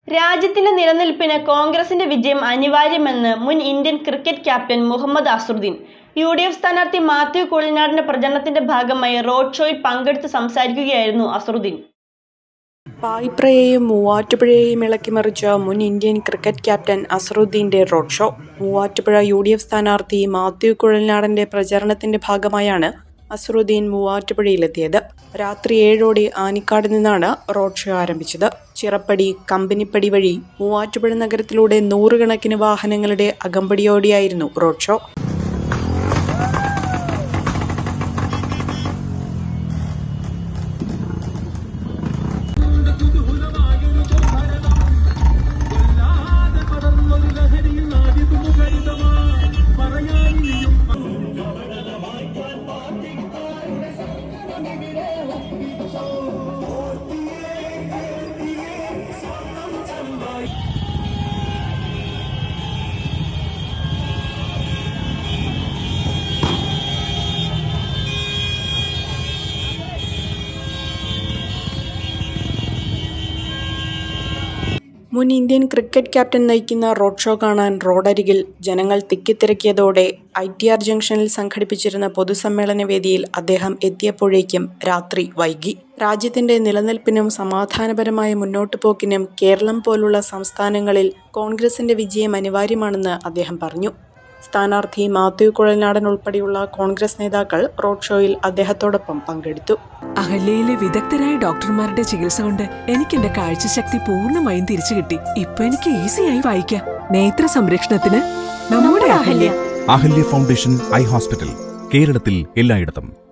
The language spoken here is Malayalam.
രാജ്യത്തിന്റെ നിലനിൽപ്പിന് കോൺഗ്രസിന്റെ വിജയം അനിവാര്യമെന്ന് മുൻ Indian cricket captain Mohammad Azharuddin. UDF സ്ഥാനാർത്ഥി മാത്യു കുഴൽനാടന്റെ പ്രചരണത്തിന്റെ ഭാഗമായി റോഡ് ഷോയിൽ പങ്കെടുത്ത് സംസാരിക്കുകയായിരുന്നു അസ്ഹറുദ്ദീൻ. പായിപ്രയെയും മൂവാറ്റുപുഴയെയും ഇളക്കിമറിച്ച മുൻ ഇന്ത്യൻ ക്രിക്കറ്റ് ക്യാപ്റ്റൻ അസ്ഹറുദ്ദീന്റെ റോഡ് ഷോ. മൂവാറ്റുപുഴ യുഡിഎഫ് സ്ഥാനാർത്ഥി മാത്യു കുഴൽനാടന്റെ പ്രചരണത്തിന്റെ ഭാഗമായാണ് അസ്ഹറുദ്ദീൻ മൂവാറ്റുപുഴയിലെത്തിയത്. രാത്രി 7 ആനിക്കാട് നിന്നാണ് റോഡ് ഷോ ആരംഭിച്ചത്. ചിറപ്പടി, കമ്പനിപ്പടി വഴി മൂവാറ്റുപുഴ നഗരത്തിലൂടെ നൂറുകണക്കിന് വാഹനങ്ങളുടെ അകമ്പടിയോടെയായിരുന്നു റോഡ് ഷോ. മുൻ ഇന്ത്യൻ ക്രിക്കറ്റ് ക്യാപ്റ്റൻ നയിക്കുന്ന റോഡ് ഷോ കാണാൻ റോഡരികിൽ ജനങ്ങൾ തിക്കിത്തിരക്കിയതോടെ ITR ജംഗ്ഷനിൽ സംഘടിപ്പിച്ചിരുന്ന പൊതുസമ്മേളന വേദിയിൽ അദ്ദേഹം എത്തിയപ്പോഴേക്കും രാത്രി വൈകി. രാജ്യത്തിന്റെ നിലനിൽപ്പിനും സമാധാനപരമായ മുന്നോട്ടുപോക്കിനും കേരളം പോലുള്ള സംസ്ഥാനങ്ങളിൽ കോൺഗ്രസിന്റെ വിജയം അനിവാര്യമാണെന്ന് അദ്ദേഹം പറഞ്ഞു. സ്ഥാനാർത്ഥി മാത്യു കുഴൽനാടൻ ഉൾപ്പെടെയുള്ള കോൺഗ്രസ് നേതാക്കൾ റോഡ് ഷോയിൽ അദ്ദേഹത്തോടൊപ്പം പങ്കെടുത്തു. അഹല്യയിലെ വിദഗ്ധരായ ഡോക്ടർമാരുടെ ചികിത്സ കൊണ്ട് എനിക്ക് എന്റെ കാഴ്ചശക്തി പൂർണ്ണമായും തിരിച്ചു കിട്ടി. ഇപ്പൊ എനിക്ക് ഈസിയായി വായിക്കാം. നേത്ര സംരക്ഷണത്തിന് നമ്മുടെ Ahalya. Ahalya foundation eye hospital, കേരളത്തിൽ എല്ലായിടത്തും.